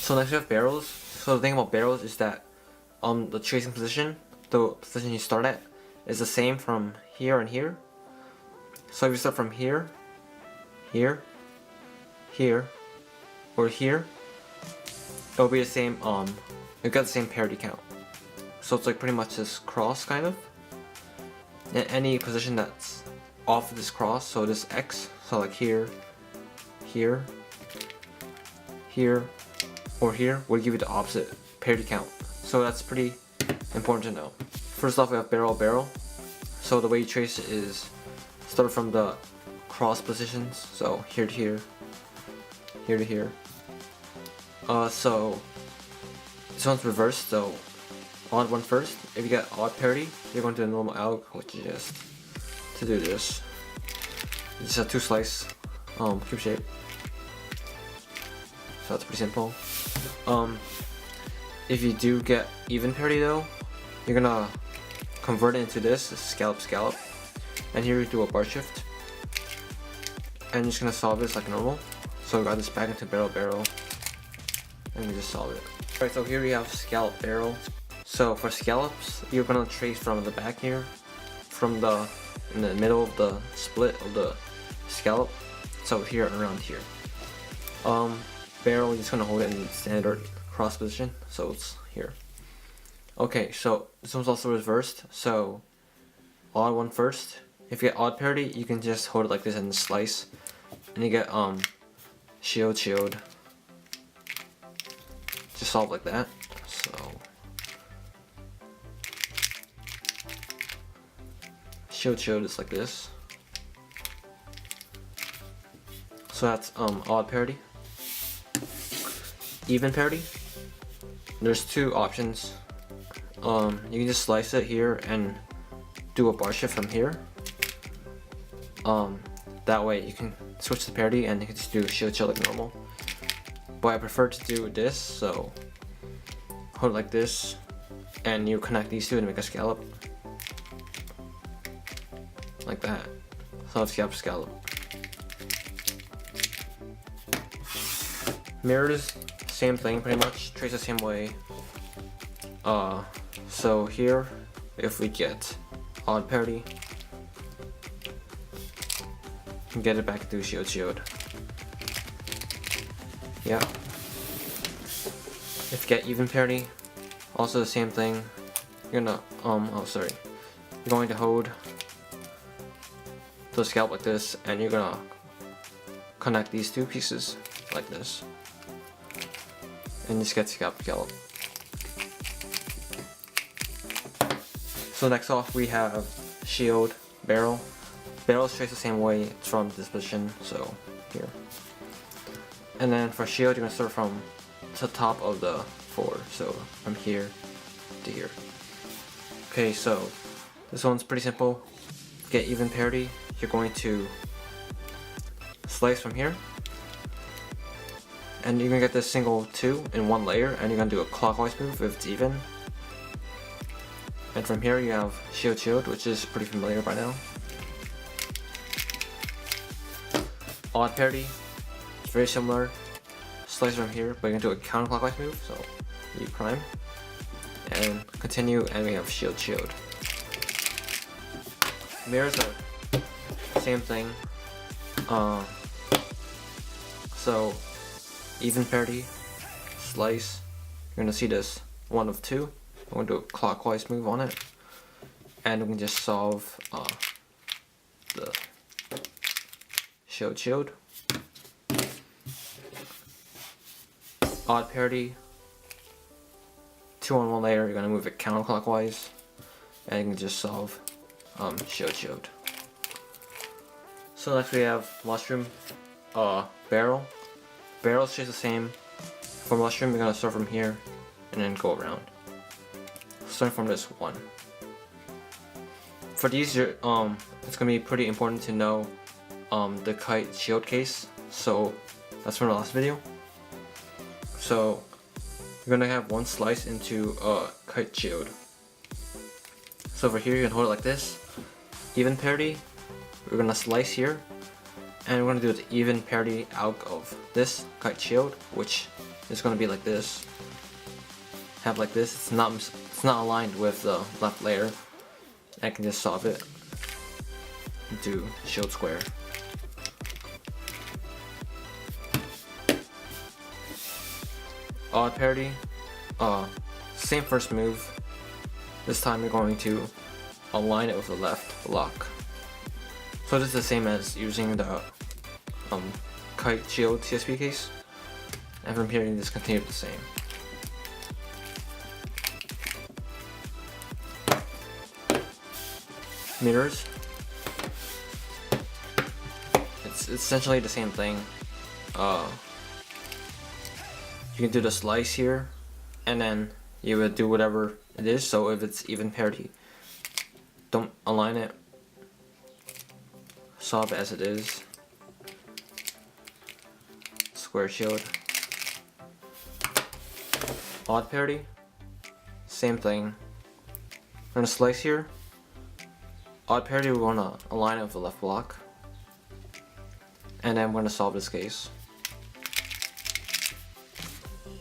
So next we have barrels. So the thing about barrels is that the tracing position, the position you start at, is the same from here and here. So if you start from here, here, here, or here, it'll be the same, you've got the same parity count. So it's like pretty much this cross kind of. And any position that's off of this cross, so this X, so like here, here, here, or here, would give you the opposite parity count. So that's pretty important to know. First off, we have barrel, barrel. So the way you trace it is start from the cross positions, so here to here, here to here. So this one's reversed, so odd one first. If you get odd parity, you're going to do a normal alg, which is just to do this. You just have two slice cube shape. So that's pretty simple. If you do get even parity though, you're gonna convert it into this scallop, scallop, and here you do a bar shift, and you're just gonna solve this like normal. So we got this back into barrel, barrel, and we just solve it. Alright, so here we have scallop, barrel. So for scallops, you're gonna trace from the back here, from in the middle of the split of the scallop. So here and around here. Barrel, you're just gonna hold it in standard cross position, so it's here. Okay, so this one's also reversed, so odd one first. If you get odd parity, you can just hold it like this and slice, and you get shield, shield. Just solve like that. So shield, shield is like this. So that's odd parity. Even parity, there's two options. You can just slice it here and do a bar shift from here. That way you can switch the parity and you can just do shield, shield like normal. But I prefer to do this, so hold it like this, and you connect these two to make a scallop. Like that. So it's scallop, scallop. Mirrors, same thing pretty much, trace the same way. So here, if we get odd parity, get it back to shield, shield. Yeah. If you get even parity, also the same thing. You're gonna you're going to hold the scallop like this, and you're gonna connect these two pieces like this, and just get scallop, scallop. So next off we have shield, barrel. Barrel is traced the same way, it's from this position, so here. And then for shield, you're gonna start from the top of the four, so from here to here. Okay, so this one's pretty simple. Get even parity, you're going to slice from here, and you're gonna get this single two in one layer, and you're gonna do a clockwise move if it's even. And from here you have shield, shield, which is pretty familiar by now. Odd parity, it's very similar. Slice from here, but you're gonna do a counterclockwise move, so you prime. And continue, and we have shield, shield. Mirrors are same thing. So even parity, slice, you're gonna see this one of two. I'm gonna do a clockwise move on it, and we can just solve the shield, shield. Odd parity, two on one layer, you're gonna move it counterclockwise, and you can just solve shield, shield. So next we have mushroom, barrel. Barrel stays the same. For mushroom, you're gonna start from here and then go around. Starting from this one. For these, it's gonna be pretty important to know the kite shield case. So that's from the last video. So you're gonna have one slice into a kite shield. So over here, you can hold it like this. Even parity, we're gonna slice here, and we're gonna do the even parity out of this kite shield, which it's gonna be like this. Have like this. It's not aligned with the left layer. I can just solve it into shield square. Odd parity. Same first move. This time you're going to align it with the left block. So this is the same as using the kite shield CSP case. And from here you just continue the same. Mirrors. It's essentially the same thing. You can do the slice here, and then you would do whatever it is. So if it's even parity, don't align it. Solve it as it is. Square shield. Odd parity. Same thing. We're gonna slice here. Odd parity, we're gonna align it with the left block. And then we're gonna solve this case.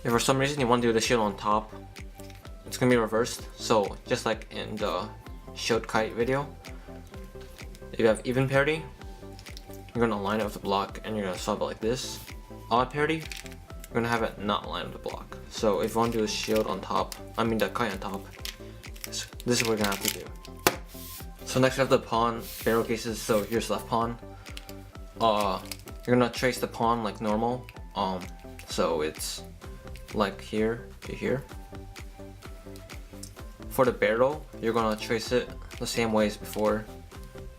If for some reason you want to do the shield on top, it's gonna be reversed. So just like in the shield kite video, if you have even parity, you're gonna align it with the block and you're gonna solve it like this. Odd parity, you're gonna have it not aligned with the block. So if you want to do the shield on top, the kite on top, this is what we're gonna have to do. So next we have the pawn barrel cases. So here's left pawn. You're gonna trace the pawn like normal. So it's like here to here. For the barrel, you're gonna trace it the same way as before.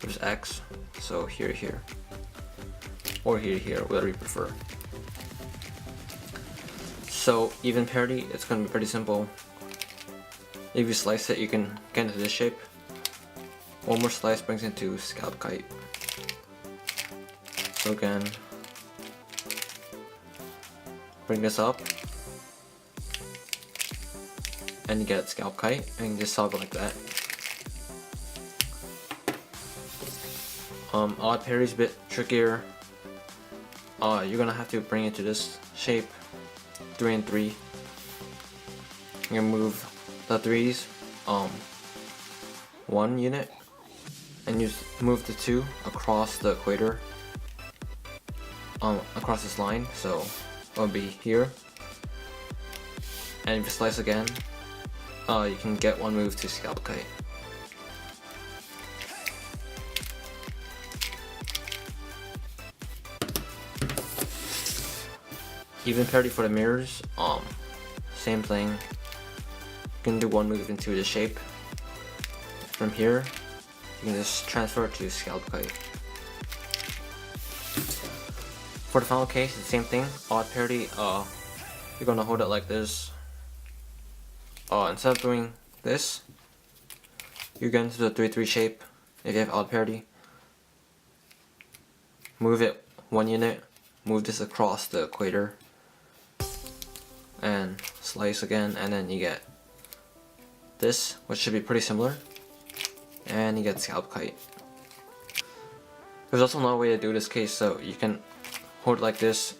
There's X, so here to here, or here to here, whatever you prefer. So even parity, it's gonna be pretty simple. If you slice it, you can get into this shape. One more slice brings it to scallop kite. So again, bring this up, and you get scallop kite, and you just solve it like that. Odd parity is a bit trickier. You're gonna have to bring it to this shape, 3 and 3. You're gonna move the 3s, 1 unit, and you move the 2 across the equator, across this line. So it'll be here, and if you slice again, you can get 1 move to scallop kite. Even parity for the mirrors, same thing. You can do 1 move into the shape. From here, you can just transfer to scallop kite. For the final case, it's the same thing. Odd parity, you're gonna hold it like this. Instead of doing this, you get into the 3-3 shape. If you have odd parity, move it 1 unit, move this across the equator, and slice again, and then you get this, which should be pretty similar, and you get scallop kite. There's also another way to do this case, so you can hold it like this.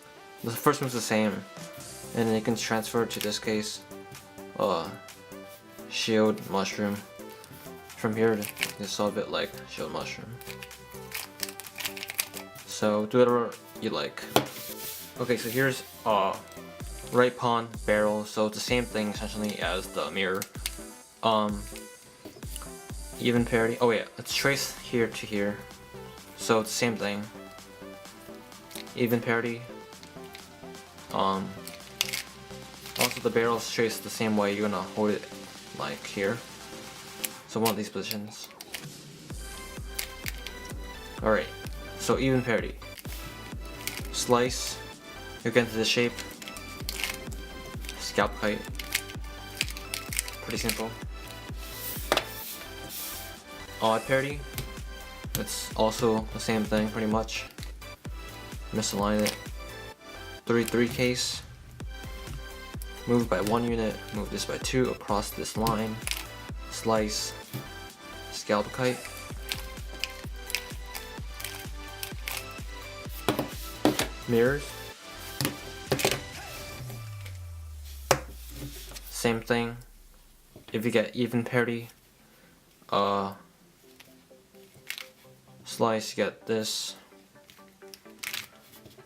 The first move's the same, and then you can transfer to this case, shield mushroom. From here, you can solve it like shield mushroom. So do whatever you like. Okay, so here's right pawn barrel. So it's the same thing essentially as the mirror. Even parity. Oh yeah, let's trace here to here. So it's the same thing. Even parity. Also the barrel's traced the same way. You're gonna hold it like here. So one of these positions. Alright, so even parity. Slice, you get into the shape. Scallop kite. Pretty simple. Odd parity. It's also the same thing pretty much. Misalign it. 3-3 case. Move by 1 unit, move this by 2 across this line. Slice. Scallop kite. Mirrors. Same thing. If you get even parity, slice, you get this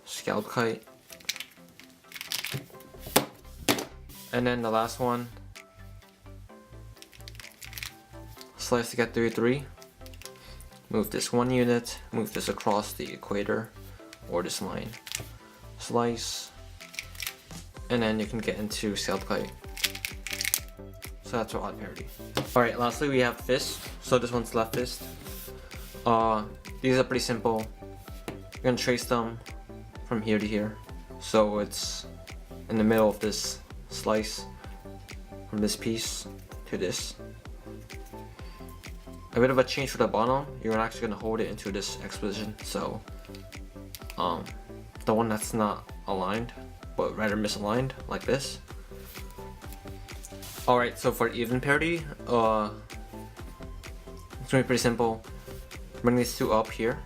scallop kite. And then the last one, slice to get 3-3. Move this 1 unit, move this across the equator or this line. Slice, and then you can get into scallop kite. So that's our odd parity. Alright, lastly we have fist. So this one's left fist. These are pretty simple. You're gonna trace them from here to here. So it's in the middle of this slice, from this piece to this. A bit of a change for the bottom, you're actually gonna hold it into this X position. So the one that's not aligned, but rather misaligned, like this. Alright, so for even parity, it's gonna be pretty simple. Bring these two up here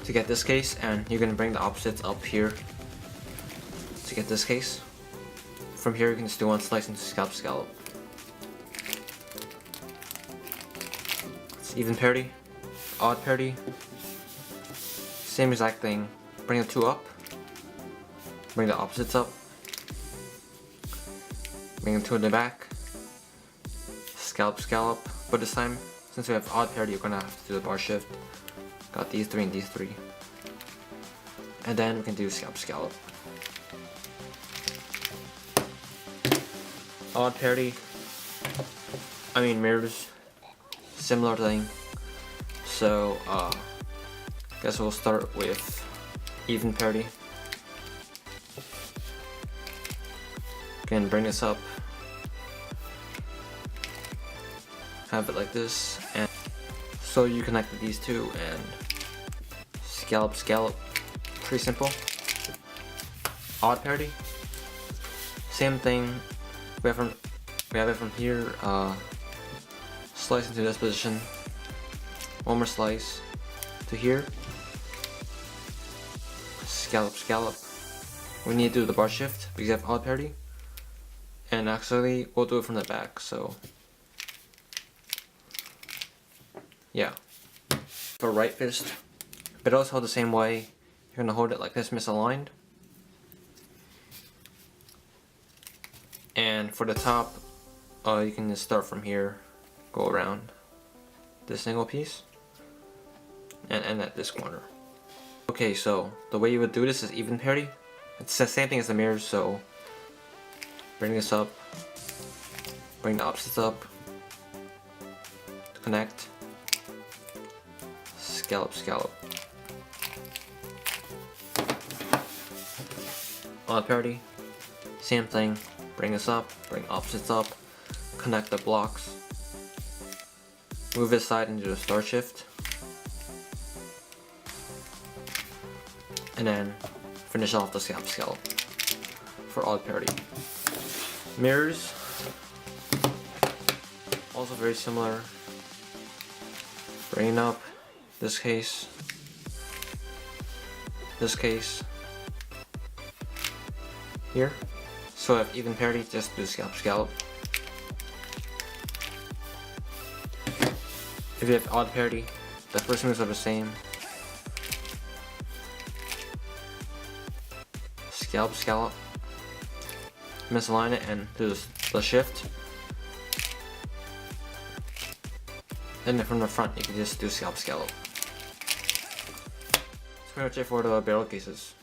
to get this case, and you're gonna bring the opposites up here to get this case. From here you can just do one slice into scallop. It's even parity, odd parity, same exact thing. Bring the two up, bring the opposites up, bring the two in the back, scallop, but this time, since we have odd parity, you're gonna have to do the bar shift. Got these three and these three. And then we can do scallop. Odd parity, I mean mirrors, similar thing. So, guess we'll start with even parity. Again, bring this up. Have it like this, and so you connect these two and scallop. Pretty simple. Odd parity, same thing. We have it from here. Slice into this position. One more slice to here. Scallop. We need to do the bar shift because you have odd parity. And actually, we'll do it from the back. So, yeah. For right fist, but also the same way. You're gonna hold it like this, misaligned. And for the top, you can just start from here, go around this single piece, and end at this corner. Okay, so the way you would do this is even parity. It's the same thing as the mirrors, so bring this up, bring the opposites up, to connect, scallop. Odd parity, same thing. Bring this up, bring opposites up, connect the blocks, move this side into the star shift, and then finish off the scallop for odd parity. Mirrors, also very similar. Bring up this case, here. So if even parity, just do scallop. If you have odd parity, the first moves are the same. Scallop. Misalign it and do the shift. And then from the front, you can just do scallop. That's pretty much it for the barrel cases.